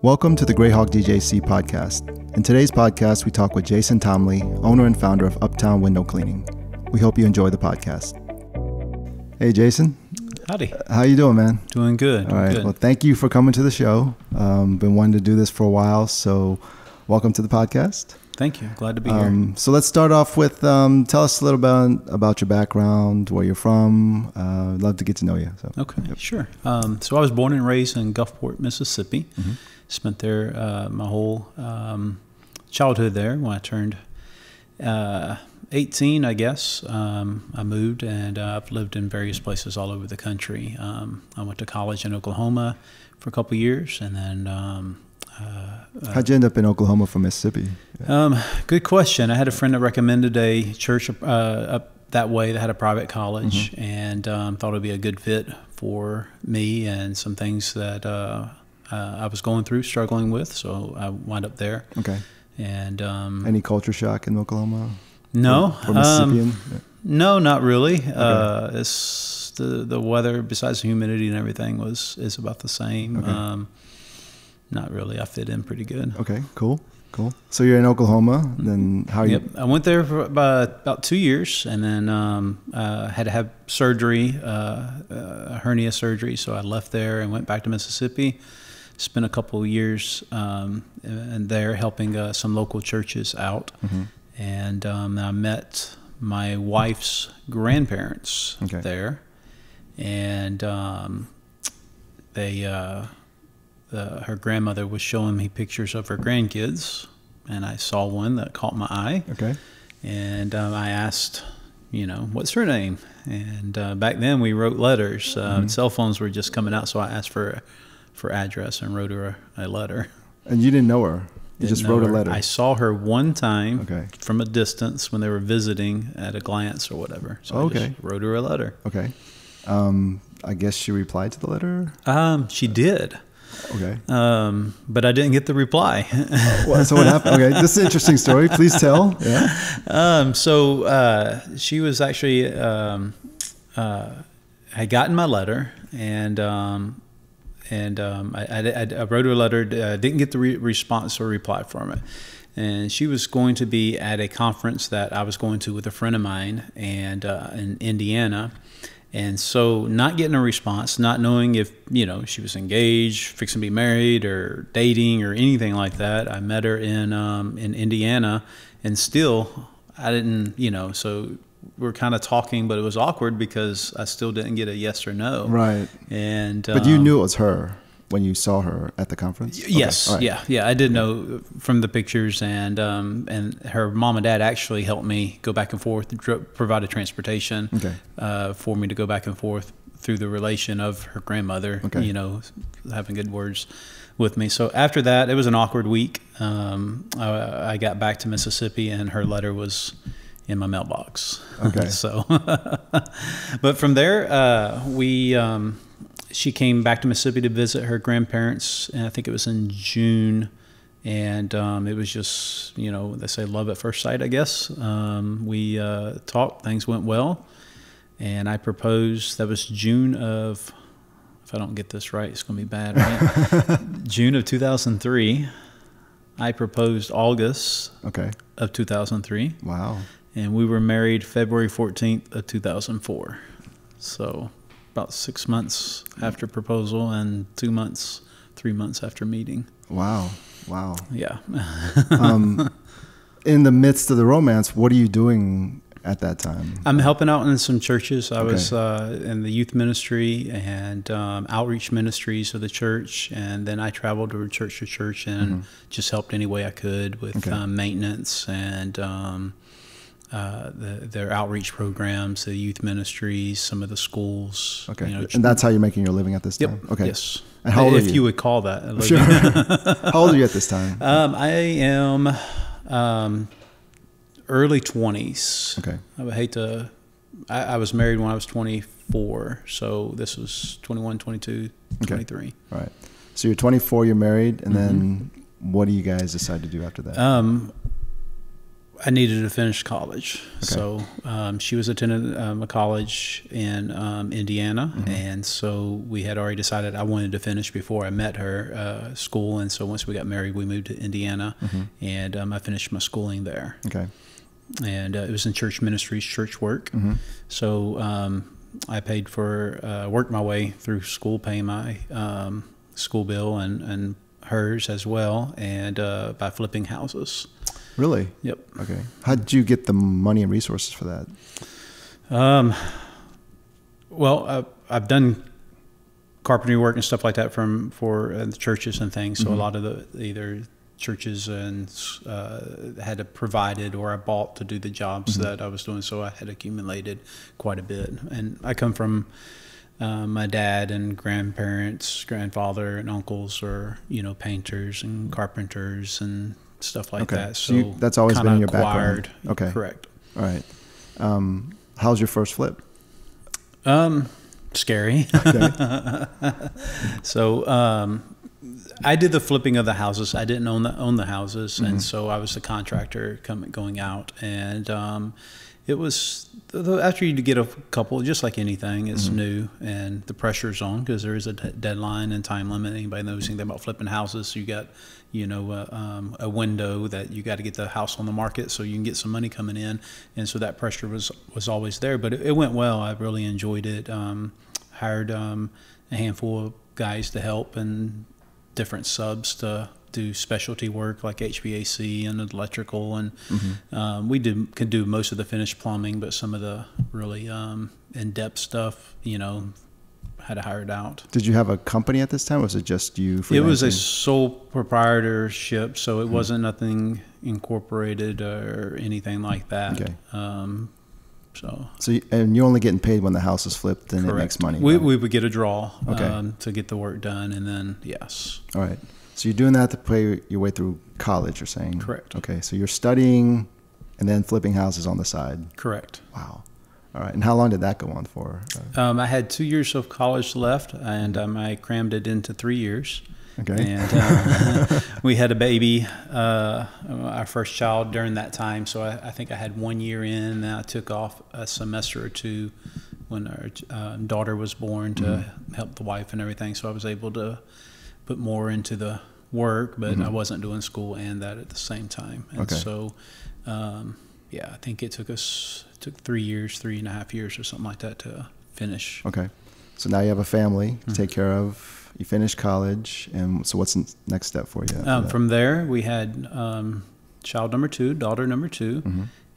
Welcome to the GrayHawk DJC podcast. In today's podcast, we talk with Jason Thomley, owner and founder of Uptown Window Cleaning. We hope you enjoy the podcast. Hey, Jason. Howdy. How you doing, man? Doing good. All right. Good. Well, thank you for coming to the show. Been wanting to do this for a while, so welcome to the podcast. Thank you. Glad to be here. So let's start off with tell us a little bit about your background, where you're from. I'd love to get to know you. So. Okay, sure. So I was born and raised in Gulfport, Mississippi. Mm-hmm. Spent there my whole childhood there. When I turned 18, I guess, I moved, and I've lived in various places all over the country. I went to college in Oklahoma for a couple of years, and then how'd you end up in Oklahoma from Mississippi? Good question. I had a friend that recommended a church up that way that had a private college, mm-hmm. and thought it would be a good fit for me and some things that I was going through, struggling with. So I wound up there. Okay. And any culture shock in Oklahoma? No. Or Mississippian? No, not really. Okay. It's the weather, besides the humidity and everything, is about the same. Okay. Not really. I fit in pretty good. Okay, cool. So you're in Oklahoma, then how are you? Yep. I went there for about 2 years, and then had to have surgery, a hernia surgery. So I left there and went back to Mississippi. Spent a couple of years and there helping some local churches out. Mm-hmm. And I met my wife's grandparents there. And her grandmother was showing me pictures of her grandkids, and I saw one that caught my eye. Okay. And I asked, what's her name? And back then we wrote letters. Mm-hmm. Cell phones were just coming out, so I asked for address and wrote her a letter. And you didn't know her? You just wrote a letter? I saw her one time from a distance when they were visiting at a glance or whatever. So I just wrote her a letter. Okay. I guess she replied to the letter? She did. Okay. But I didn't get the reply. So what happened? Okay, this is an interesting story. Please tell. Yeah. So she was actually had gotten my letter, and I wrote her a letter. Didn't get the response or reply from it. And she was going to be at a conference that I was going to with a friend of mine, and in Indiana. And so not getting a response, not knowing if, she was engaged, fixing to be married or dating or anything like that. I met her in Indiana, and still I didn't, so we're kind of talking, but it was awkward because I still didn't get a yes or no. Right. And but you knew it was her when you saw her at the conference? Yes. Okay. Right. Yeah. I did know from the pictures, and her mom and dad actually helped me go back and forth, provided transportation for me to go back and forth through the relation of her grandmother, having good words with me. So after that, it was an awkward week. I got back to Mississippi, and her letter was in my mailbox. Okay. So, but from there, she came back to Mississippi to visit her grandparents, and I think it was in June. And it was just, they say love at first sight, I guess. We talked, things went well, and I proposed. That was June of, if I don't get this right, it's going to be bad, right? June of 2003. I proposed August of 2003. Wow. And we were married February 14th of 2004. So about 6 months after proposal and 3 months after meeting. Wow. Yeah. In the midst of the romance, what are you doing at that time? I'm helping out in some churches. I was in the youth ministry and outreach ministries of the church, and then I traveled to church and just helped any way I could with maintenance and their outreach programs, the youth ministries, some of the schools. Okay. And that's how you're making your living at this time? Yep. Okay. Yes. And how old are you? If you would call that a living. Sure. How old are you at this time? I am early 20s. Okay. I would hate to... I was married when I was 24, so this was 21, 22, 23. All right. So you're 24, you're married, and then what do you guys decide to do after that? I needed to finish college. Okay. So she was attending a college in Indiana, and so we had already decided I wanted to finish before I met her school. And so once we got married, we moved to Indiana, and I finished my schooling there. Okay. And it was in church ministries, church work. So I paid for, worked my way through school, paying my school bill and hers as well, and by flipping houses. Really? Yep. Okay. How did you get the money and resources for that? Well, I've done carpentry work and stuff like that for the churches and things. So a lot of the either churches and had provided or I bought to do the jobs that I was doing. So I had accumulated quite a bit. And I come from my dad and grandparents, grandfather and uncles are, painters and carpenters and stuff like that. So that's always been in your background. Okay. Correct. All right. How's your first flip? Scary. Okay. So I did the flipping of the houses. I didn't own the houses, and so I was the contractor going out. And it was after you get a couple, just like anything, it's new and the pressure's on because there is a deadline and time limit. Anybody knows anything about flipping houses? You got a window that you got to get the house on the market so you can get some money coming in, and so that pressure was always there. But it went well. I really enjoyed it. Hired a handful of guys to help and different subs to do specialty work like HVAC and electrical, and we could do most of the finished plumbing, but some of the really in-depth stuff, had to hire it out. Did you have a company at this time, or was it just you freelancing? It was a sole proprietorship, so it wasn't nothing incorporated or anything like that. Okay. And you're only getting paid when the house is flipped and correct. It makes money. We would get a draw okay. To get the work done, and then yes. All right. So you're doing that to pay your way through college, you're saying? Correct. Okay. So you're studying and then flipping houses on the side. Correct. Wow. All right. And how long did that go on for? I had 2 years of college left, and I crammed it into 3 years. Okay. And we had a baby, our first child during that time. So I think I had 1 year in, and I took off a semester or two when our daughter was born to help the wife and everything. So I was able to put more into the work, but I wasn't doing school and that at the same time. And so, I think it took 3 years, 3.5 years or something like that to finish. Okay. So now you have a family to take care of. You finished college, and so what's the next step for you? From there, we had child number 2, daughter number 2,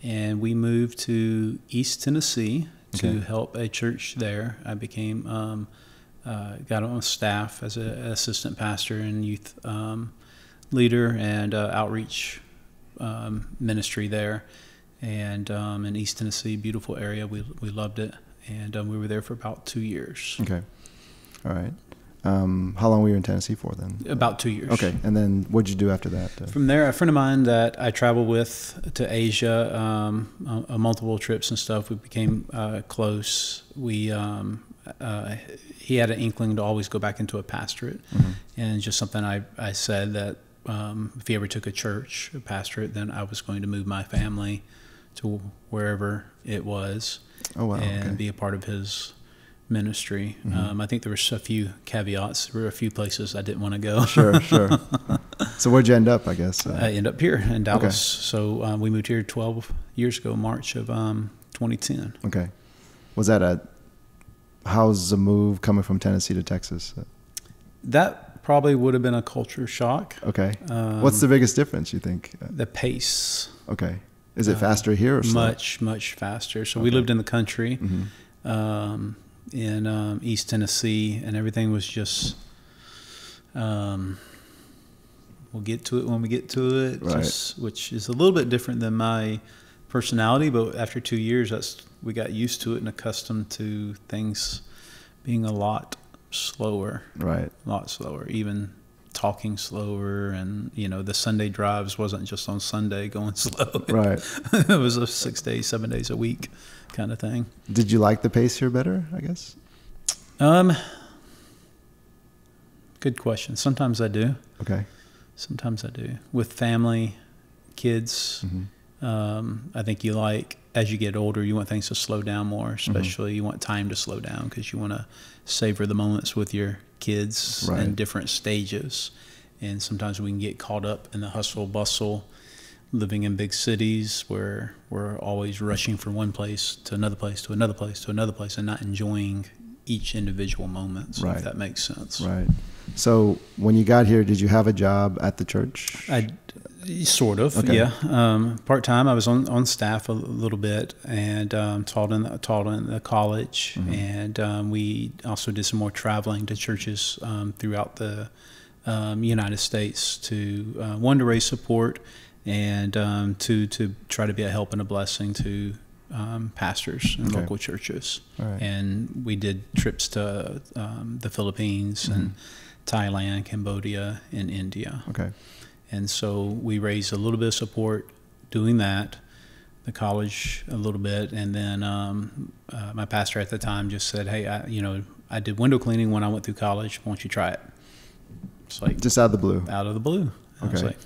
and we moved to East Tennessee to help a church there. I became got on staff as an assistant pastor and youth leader and outreach ministry there, and in East Tennessee, beautiful area. We loved it, and we were there for about 2 years. Okay. All right. How long were you in Tennessee for then? About 2 years. Okay. And then what did you do after that? From there, a friend of mine that I traveled with to Asia, multiple trips and stuff, we became close. He had an inkling to always go back into a pastorate. And just something I said that if he ever took a church, a pastorate, then I was going to move my family to wherever it was and be a part of his ministry. I think there were a few caveats. There were a few places I didn't want to go. Sure. So where'd you end up, I guess? I ended up here in Dallas. Okay. So we moved here 12 years ago, March of 2010. Okay. Was that how's the move coming from Tennessee to Texas? That probably would have been a culture shock. Okay. What's the biggest difference, you think? The pace. Okay. Is it faster here or slow? Much faster. So we lived in the country. In East Tennessee, and everything was just we'll get to it when we get to it, right. Which is a little bit different than my personality, but after 2 years we got used to it and accustomed to things being a lot slower, right? A lot slower, even talking slower, and the Sunday drives wasn't just on Sunday going slow, right? It was a 6 days, 7 days a week kind of thing. Did you like the pace here better, I guess? Good question. Sometimes I do. Okay. Sometimes I do. With family, kids, I think as you get older, you want things to slow down more, especially you want time to slow down because you want to savor the moments with your kids in different stages. And sometimes we can get caught up in the hustle bustle, living in big cities where we're always rushing from one place to another place to another place to another place and not enjoying each individual moment, if that makes sense. Right. So when you got here, did you have a job at the church? Sort of, yeah. Part-time, I was on staff a little bit and taught in the college. And we also did some more traveling to churches throughout the United States to raise support and to try to be a help and a blessing to pastors in local churches. And we did trips to the Philippines and Thailand, Cambodia, and India. And so we raised a little bit of support doing that, the college a little bit, and then my pastor at the time just said, "Hey, I did window cleaning when I went through college. Why don't you try it?" It's like just out of the blue. Out of the blue. I was like,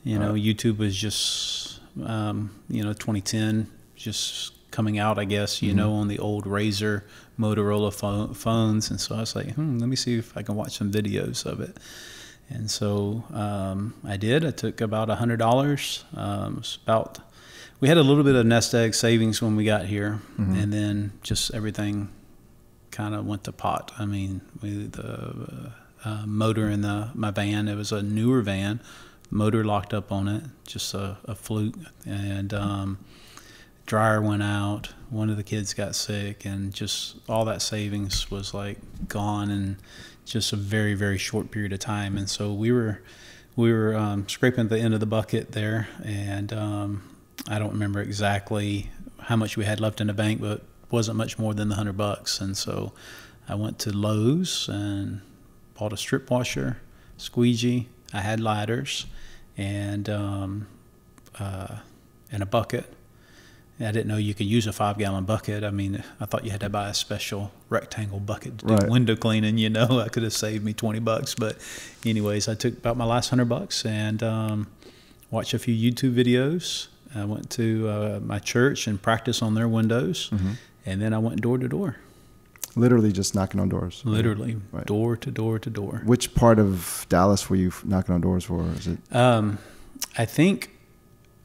YouTube was just 2010 just coming out, I guess, on the old Razor Motorola phones, and so I was like, let me see if I can watch some videos of it. And so I did. I took about $100. We had a little bit of nest egg savings when we got here, and then just everything kind of went to pot. I mean, the motor in my van, it was a newer van, motor locked up on it, just a fluke, and dryer went out. One of the kids got sick, and just all that savings was like gone in just a very, very short period of time. And so we were scraping at the end of the bucket there, and I don't remember exactly how much we had left in the bank, but it wasn't much more than the $100. And so I went to Lowe's and bought a strip washer, squeegee. I had ladders and a bucket. I didn't know you could use a 5-gallon bucket. I mean, I thought you had to buy a special rectangle bucket to do window cleaning. I could have saved me $20. But anyways, I took about my last $100 and watched a few YouTube videos. I went to my church and practiced on their windows. And then I went door to door. Literally just knocking on doors. Literally, door to door to door. Which part of Dallas were you knocking on doors for? Is it? I think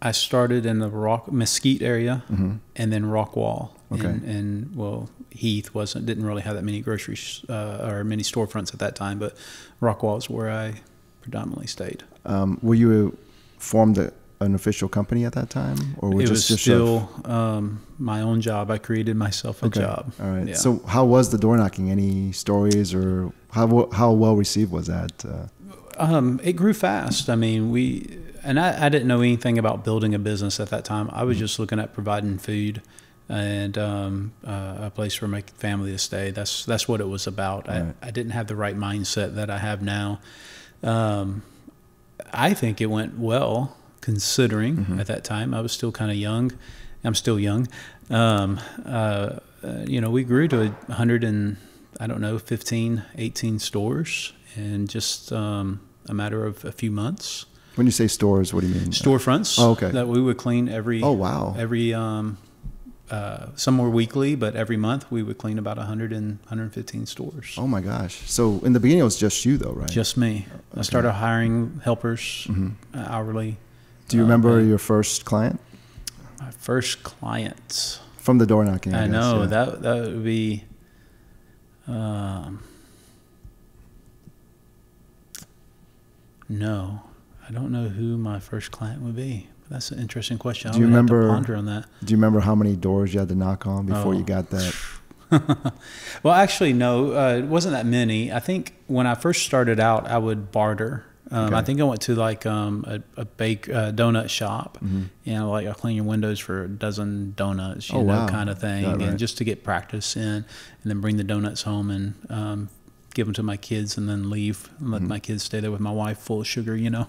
I started in the Mesquite area, and then Rockwall. And Heath didn't really have that many groceries or many storefronts at that time, but Rockwall is where I predominantly stayed. Were you formed an official company at that time, or it was still my own job? I created myself a job. All right. Yeah. So how was the door knocking? Any stories, or how well received was that? It grew fast. I mean, I didn't know anything about building a business at that time. I was just looking at providing food and a place for my family to stay. That's what it was about. Right. I didn't have the right mindset that I have now. I think it went well, considering at that time I was still kind of young. I'm still young. We grew to 15, 18 stores in just a matter of a few months. When you say stores, what do you mean? Storefronts. Oh, okay. That we would clean every. Oh, wow. Every some were weekly, but every month we would clean about 115 stores. Oh my gosh! So in the beginning it was just you, though, right? Just me. Okay. I started hiring helpers hourly. Do you remember your first client? My first client from the door knocking. I know that would be. No, I don't know who my first client would be. That's an interesting question. Do you remember? Have to ponder on that. Do you remember how many doors you had to knock on before you got that? Well, actually, no, it wasn't that many. I think when I first started out, I would barter. I think I went to like a donut shop, like I'll clean your windows for a dozen donuts, you know, kind of thing, and just to get practice in, and then bring the donuts home and give them to my kids and then leave and let my kids stay there with my wife full of sugar, you know.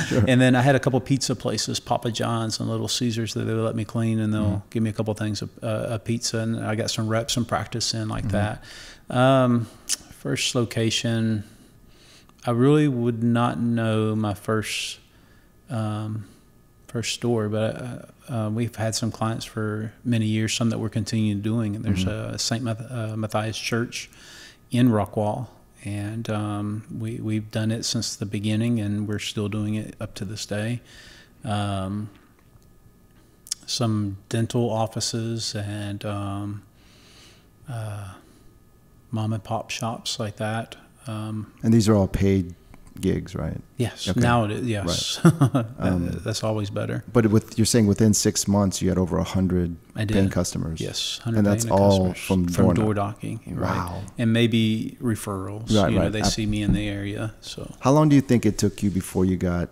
Sure. And then I had a couple pizza places, Papa John's and Little Caesars, that they would let me clean, and they'll give me a couple things of pizza, and I got some reps and practice in like that. First location, I really would not know my first first store, but we've had some clients for many years, some that we're continuing doing. And there's a St. Matthias Church in Rockwall, and we've done it since the beginning, and we're still doing it up to this day. Some dental offices and mom and pop shops like that. And these are all paid gigs, right? Yes. Okay. Now it is, yes. Right. That's always better. But you're saying within 6 months you had over 100 paying customers. Yes. And that's all from door knocking. Right. Wow. And maybe referrals. Right, They see me in the area. So how long do you think it took you before you got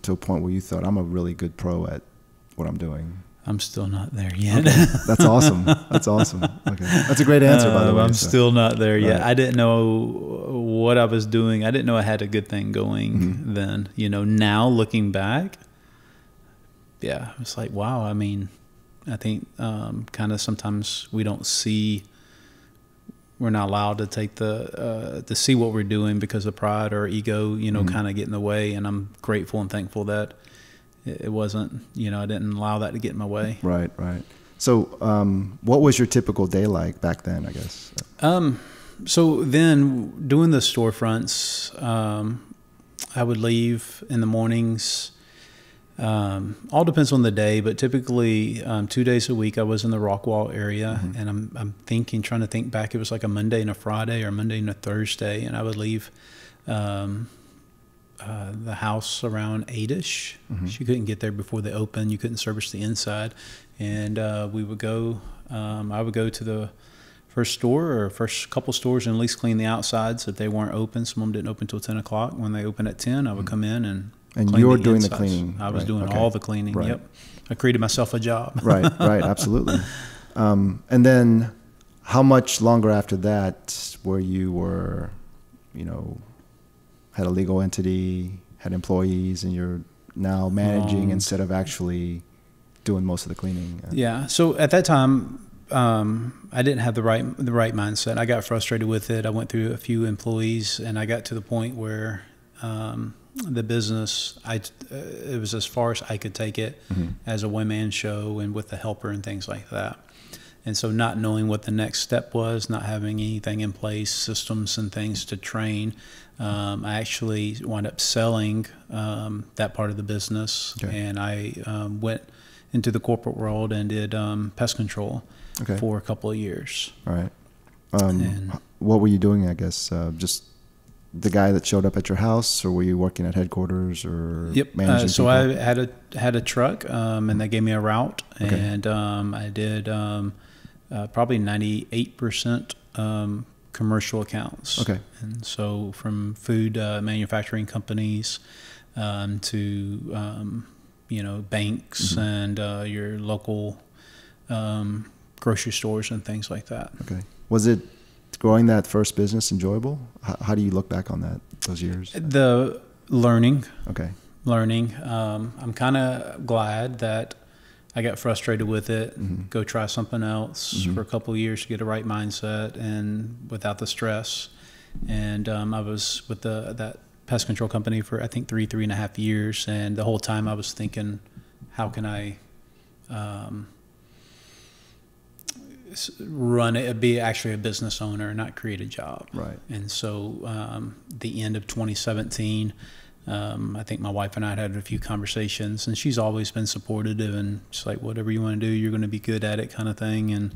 to a point where you thought, I'm a really good pro at what I'm doing? I'm still not there yet. Okay. That's awesome. That's awesome. Okay. That's a great answer, by the way. I'm still not there yet. Right. I didn't know what I was doing. I didn't know I had a good thing going then. Now looking back, it's like, wow. I mean, I think kind of sometimes we don't see, we're not allowed to take to see what we're doing because of pride or ego, kind of get in the way. And I'm grateful and thankful that it wasn't, I didn't allow that to get in my way. Right. So what was your typical day like back then, I guess? So then doing the storefronts, I would leave in the mornings. All depends on the day, but typically 2 days a week I was in the Rockwall area, and I'm trying to think back. It was like a Monday and a Friday or a Monday and a Thursday, and I would leave the house around 8-ish. She couldn't get there before they opened. You couldn't service the inside. And we would go, I would go to the first store or first couple stores and at least clean the outsides if they weren't open. Some of them didn't open until 10 o'clock. When they opened at 10, I would come in and you were doing the cleaning. I was doing all the cleaning. Right. Yep. I created myself a job. Right, absolutely. And then how much longer after that where you were, had a legal entity, had employees, and you're now managing instead of actually doing most of the cleaning? Yeah. So at that time, I didn't have the right mindset. I got frustrated with it. I went through a few employees, and I got to the point where the business, it was as far as I could take it as a one-man show and with the helper and things like that. And so not knowing what the next step was, not having anything in place, systems and things to train, I actually wound up selling that part of the business. Okay. And I went into the corporate world and did pest control for a couple of years. All right. What were you doing, I guess? Just the guy that showed up at your house, or were you working at headquarters or managing so people? I had a truck, and they gave me a route, and I did probably 98% commercial accounts. Okay. And so from food manufacturing companies to banks and your local grocery stores and things like that. Okay. Was it growing that first business enjoyable? How do you look back on those years? The learning. Okay. Learning. I'm kind of glad that I got frustrated with it, go try something else for a couple of years to get a right mindset and without the stress. And I was with that pest control company for I think 3.5 years, and the whole time I was thinking, how can I run it, be actually a business owner, not create a job. Right. And so the end of 2017, I think my wife and I had a few conversations, and she's always been supportive and she's like, whatever you want to do, you're going to be good at it kind of thing. And,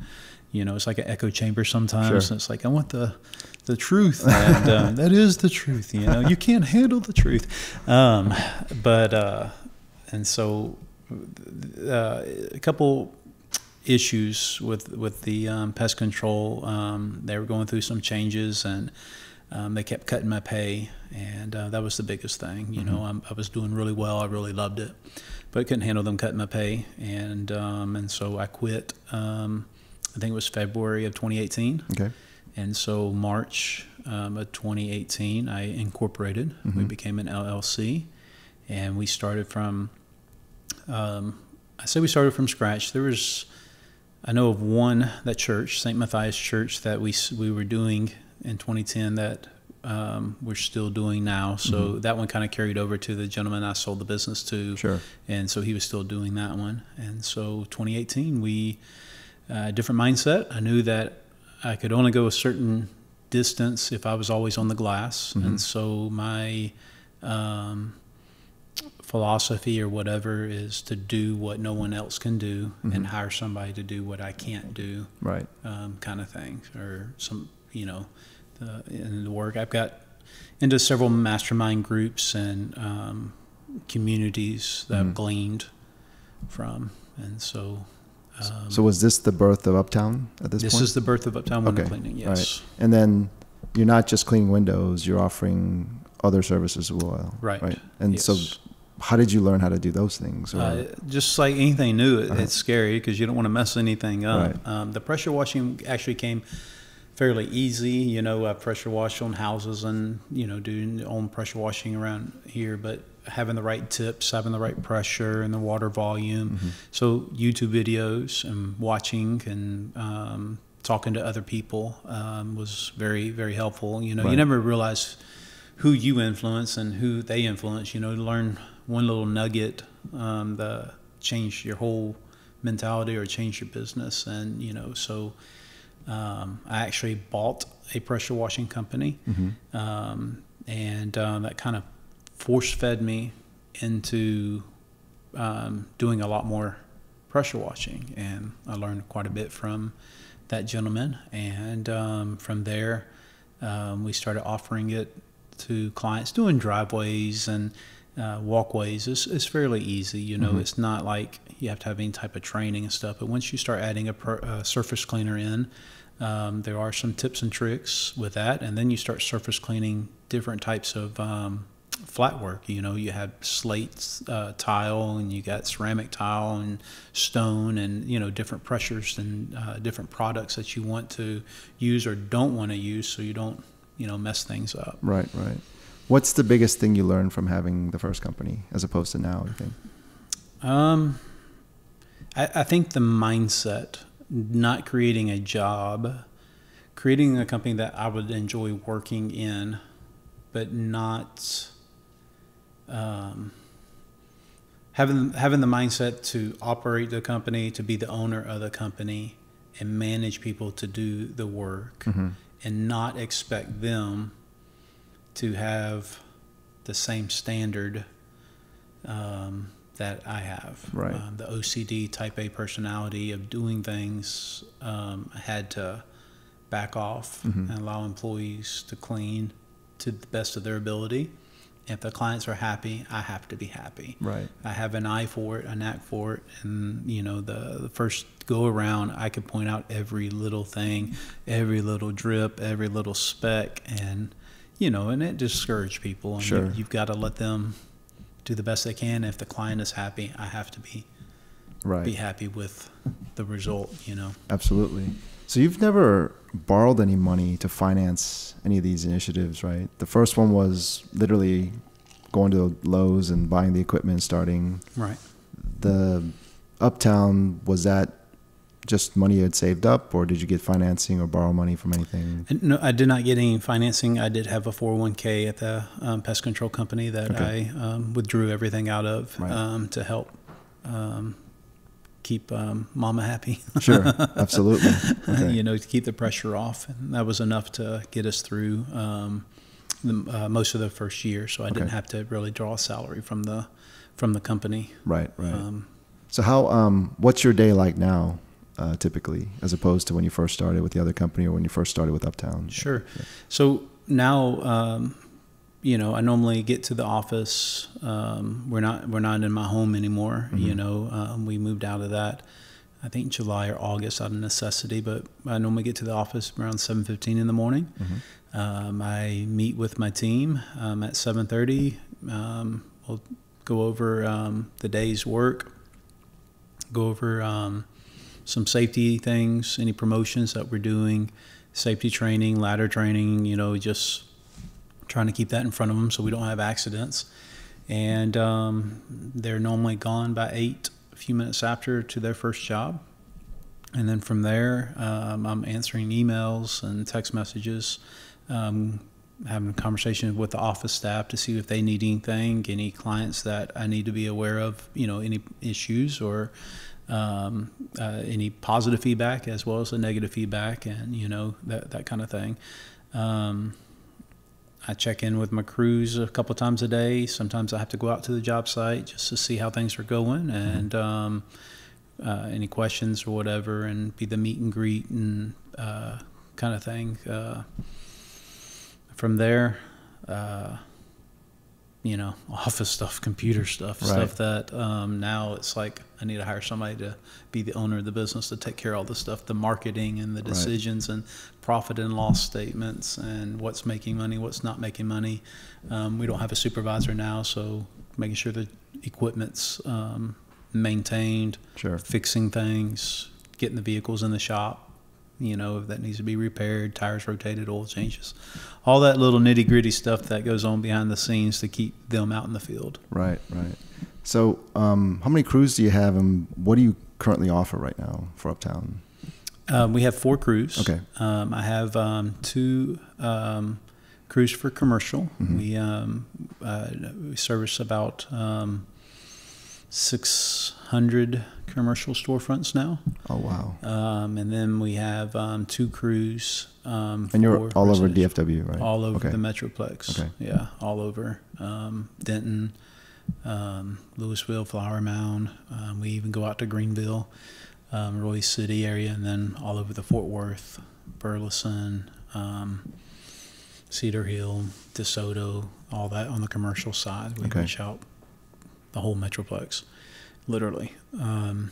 it's like an echo chamber sometimes. Sure. And it's like, I want the truth. And that is the truth. You can't handle the truth. And so a couple issues with the pest control. They were going through some changes, and they kept cutting my pay, and that was the biggest thing. I was doing really well. I really loved it, but I couldn't handle them cutting my pay, and so I quit. I think it was February of 2018. Okay. And so March of 2018, I incorporated. We became an LLC, and we started from. I say we started from scratch. There was, I know of that church, St. Matthias Church, that we were doing in 2010 that we're still doing now. So that one kind of carried over to the gentleman I sold the business to. Sure. And so he was still doing that one. And so 2018, we, different mindset. I knew that I could only go a certain distance if I was always on the glass. And so my philosophy or whatever is to do what no one else can do and hire somebody to do what I can't do. Right. Kind of thing. Or some, in the work. I've got into several mastermind groups and communities that I've gleaned from. And so... so was this the birth of Uptown at this point? This is the birth of Uptown Window Cleaning, yes. Right. And then you're not just cleaning windows, you're offering other services as well. Right. And so how did you learn how to do those things? Just like anything new, it's scary because you don't want to mess anything up. Right. The pressure washing actually came fairly easy. I pressure wash on houses and, doing own pressure washing around here, but having the right tips, having the right pressure and the water volume. So YouTube videos and watching and talking to other people was very, very helpful. You never realize who you influence and who they influence. To learn one little nugget that change your whole mentality or change your business. And, so I actually bought a pressure washing company and that kind of force-fed me into doing a lot more pressure washing, and I learned quite a bit from that gentleman. And from there, we started offering it to clients, doing driveways and walkways. It's fairly easy, It's not like you have to have any type of training and stuff. But once you start adding a surface cleaner in, there are some tips and tricks with that, and then you start surface cleaning different types of flat work. You have slate tile, and you got ceramic tile and stone, and different pressures and different products that you want to use or don't want to use, so you don't mess things up. Right. What's the biggest thing you learned from having the first company as opposed to now, you think? I think the mindset, not creating a job, creating a company that I would enjoy working in, but not having the mindset to operate the company, to be the owner of the company and manage people to do the work, and not expect them to have the same standard that I have. Right. The OCD type A personality of doing things, I had to back off and allow employees to clean to the best of their ability. If the clients are happy, I have to be happy. Right. I have an eye for it, a knack for it, and the first go around, I could point out every little thing, every little drip, every little speck, and and it discouraged people. And sure. You've got to let them do the best they can. If the client is happy, I have to be happy with the result. Absolutely. So you've never borrowed any money to finance any of these initiatives, right? The first one was literally going to Lowe's and buying the equipment, starting. Right. The Uptown, was that just money you had saved up, or did you get financing or borrow money from anything? No, I did not get any financing. I did have a 401k at the pest control company that I withdrew everything out of to help keep mama happy. Sure, absolutely. Okay. To keep the pressure off. And that was enough to get us through most of the first year. So I didn't have to really draw a salary from the company. Right. So how, what's your day like now, typically, as opposed to when you first started with the other company or when you first started with Uptown? Sure. Yeah. So now, I normally get to the office. We're not in my home anymore. We moved out of that, I think July or August out of necessity, but I normally get to the office around 7:15 in the morning. I meet with my team at 7:30. We'll go over the day's work, go over some safety things, any promotions that we're doing, safety training, ladder training, just trying to keep that in front of them so we don't have accidents. And they're normally gone by 8, a few minutes after, to their first job. And then from there, I'm answering emails and text messages, having a conversation with the office staff to see if they need anything, any clients that I need to be aware of, any issues or any positive feedback as well as the negative feedback, and that kind of thing. I check in with my crews a couple times a day. Sometimes I have to go out to the job site just to see how things are going, and any questions or whatever, and be the meet and greet and kind of thing. From there, office stuff, computer stuff, right. Stuff that now it's like I need to hire somebody to be the owner of the business to take care of all the stuff, the marketing and the decisions, right. and profit and loss statements and what's making money, what's not making money. We don't have a supervisor now, so making sure the equipment's maintained, sure. fixing things, getting the vehicles in the shop, if that needs to be repaired, tires rotated, oil changes, all that little nitty gritty stuff that goes on behind the scenes to keep them out in the field. Right. So how many crews do you have, and what do you currently offer right now for Uptown? We have 4 crews. Okay. I have 2 crews for commercial. Mm-hmm. We service about 600 commercial storefronts now. Oh, wow. And then we have 2 crews. And you're all over DFW, right? All over the Metroplex. Okay. Yeah, all over. Denton, Louisville, Flower Mound. We even go out to Greenville, Roy City area, and then all over the Fort Worth, Burleson, Cedar Hill, DeSoto, all that on the commercial side. We reach out the whole Metroplex, literally. And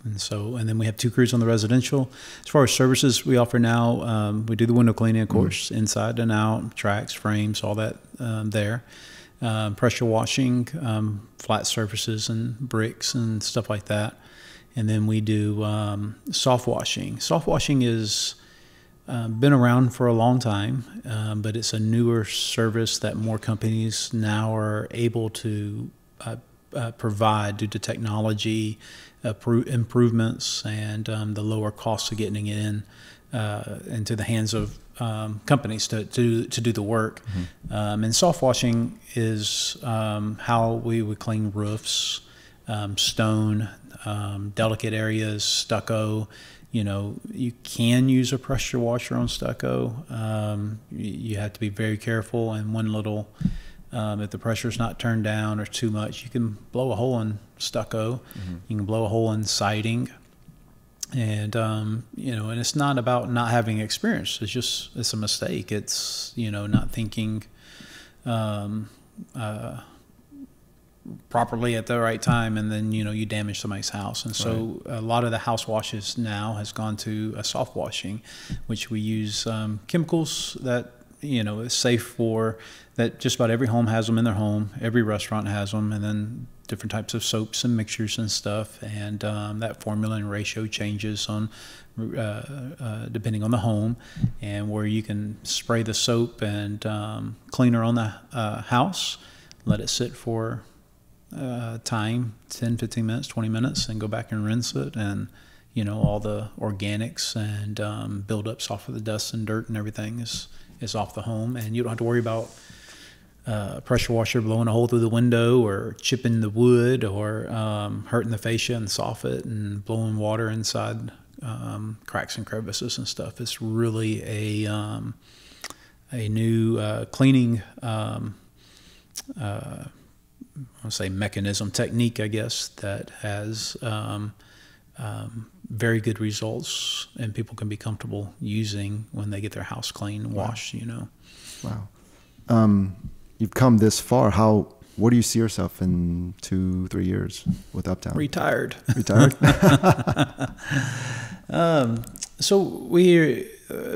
then we have 2 crews on the residential. As far as services we offer now, we do the window cleaning, of course, inside and out, tracks, frames, all that there. Pressure washing, flat surfaces and bricks and stuff like that. And then we do soft washing. Soft washing is been around for a long time, but it's a newer service that more companies now are able to provide due to technology improvements and the lower costs of getting it into the hands of companies to do the work. Mm-hmm. And soft washing is how we would clean roofs, stone, delicate areas, stucco. You can use a pressure washer on stucco. You have to be very careful, and one little if the pressure's not turned down or too much, you can blow a hole in stucco. Mm-hmm. You can blow a hole in siding. And, and it's not about not having experience. It's a mistake. It's, not thinking properly at the right time, and then, you damage somebody's house. And so a lot of the house washes now has gone to a soft washing, which we use chemicals that, is safe for that. Just about every home has them in their home. Every restaurant has them, and then different types of soaps and mixtures and stuff. And that formula and ratio changes on depending on the home, and where you can spray the soap and cleaner on the house, let it sit for time, 10, 15 minutes, 20 minutes, and go back and rinse it. And, all the organics and buildups off of the dust and dirt and everything is off the home, and you don't have to worry about pressure washer blowing a hole through the window or chipping the wood or hurting the fascia and soffit and blowing water inside cracks and crevices and stuff. It's really a new cleaning I'll say mechanism, technique, I guess, that has very good results, and people can be comfortable using when they get their house clean, washed. Wow. You've come this far. Where do you see yourself in 2-3 years with Uptown? Retired. So we're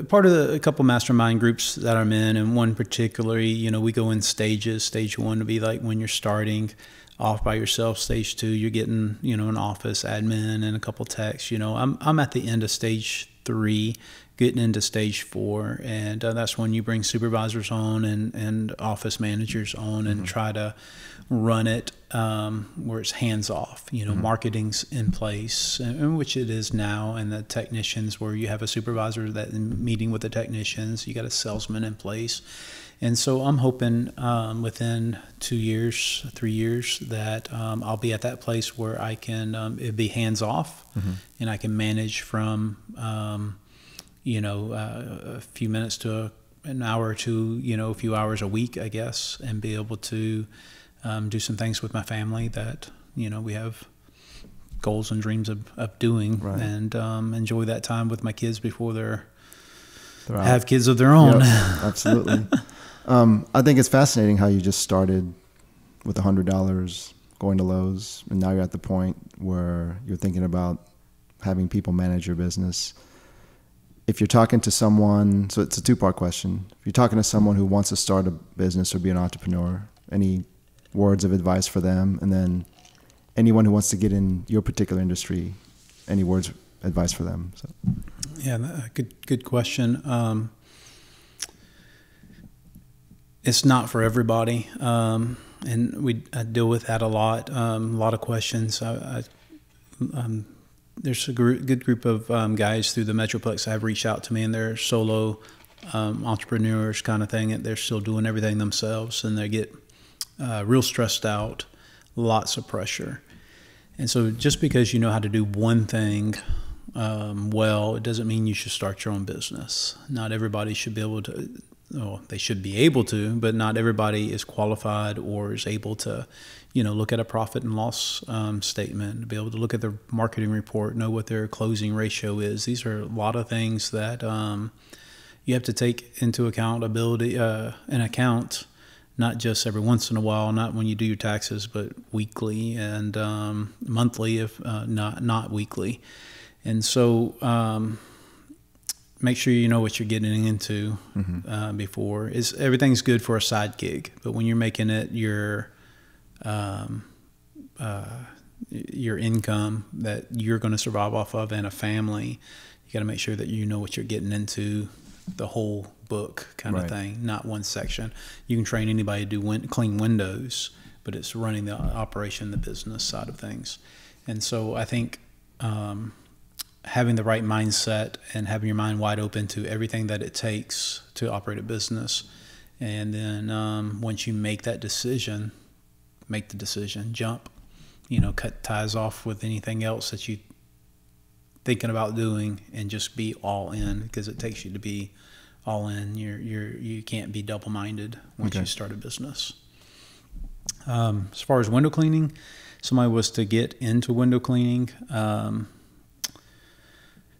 part of a couple mastermind groups that I'm in, and one particularly, we go in stages. Stage 1 to be like when you're starting off by yourself. Stage 2, you're getting, an office admin and a couple techs. I'm at the end of stage 3, getting into stage 4, and that's when you bring supervisors on and office managers on and try to run it where it's hands off. Marketing's in place, and which it is now, and the technicians, where you have a supervisor that meeting with the technicians, you got a salesman in place. And so I'm hoping within 2 years, 3 years, that I'll be at that place where I can it'd be hands off, and I can manage from a few minutes to an hour or two, a few hours a week, I guess, and be able to do some things with my family that we have goals and dreams of doing, right. And enjoy that time with my kids before they're have kids of their own. Yep, absolutely. I think it's fascinating how you just started with $100 going to Lowe's, and now you're at the point where you're thinking about having people manage your business. If you're talking to someone, so it's a two-part question. If you're talking to someone who wants to start a business or be an entrepreneur, any words of advice for them? And then anyone who wants to get in your particular industry, any words of advice for them? So. Yeah, good question. It's not for everybody, and I deal with that a lot of questions. There's a good group of guys through the Metroplex that have reached out to me, and they're solo entrepreneurs kind of thing, and they're still doing everything themselves, and they get real stressed out, lots of pressure. And so just because you know how to do one thing well, it doesn't mean you should start your own business. Not everybody should be able to. Well, they should be able to, but not everybody is qualified or is able to, look at a profit and loss statement, be able to look at the marketing report, know what their closing ratio is. These are a lot of things that you have to take into accountability, not just every once in a while, not when you do your taxes, but weekly and monthly, if not weekly. And so make sure you know what you're getting into before. Everything's good for a side gig, but when you're making it your income that you're going to survive off of and a family, you got to make sure that you know what you're getting into, the whole book kind of thing, not one section. You can train anybody to do clean windows, but it's running the operation, the business side of things. And so I think having the right mindset and having your mind wide open to everything that it takes to operate a business. And then once you make that decision, make the decision, jump, cut ties off with anything else that you thinking about doing, and just be all in, because it takes you to be all in. You can't be double-minded once you start a business. As far as window cleaning, somebody was to get into window cleaning,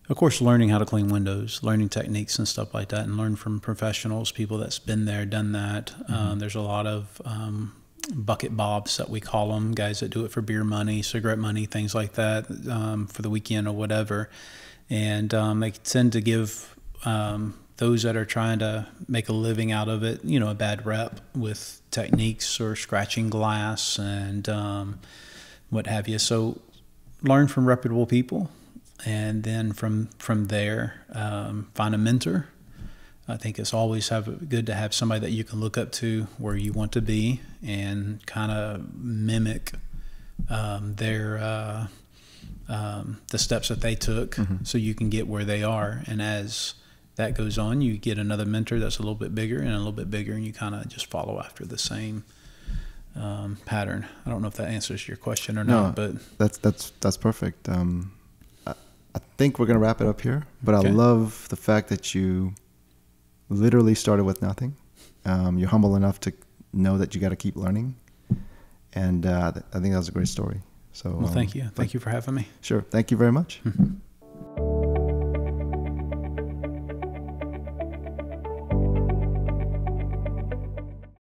of course, learning how to clean windows, learning techniques and stuff like that, and learn from professionals, people that's been there, done that. There's a lot of bucket bobs that we call them, guys that do it for beer money, cigarette money, things like that, for the weekend or whatever. And they tend to give those that are trying to make a living out of it, a bad rep with techniques or scratching glass and what have you. So learn from reputable people. And then from there, find a mentor. I think it's always good to have somebody that you can look up to where you want to be, and kind of mimic the steps that they took, so you can get where they are. And as that goes on, you get another mentor that's a little bit bigger and a little bit bigger, and you kind of just follow after the same pattern. I don't know if that answers your question or not, but that's perfect. I think we're going to wrap it up here, but I love the fact that you literally started with nothing. You're humble enough to know that you got to keep learning. And I think that was a great story. So, well, thank you. Thank you for having me. Sure. Thank you very much.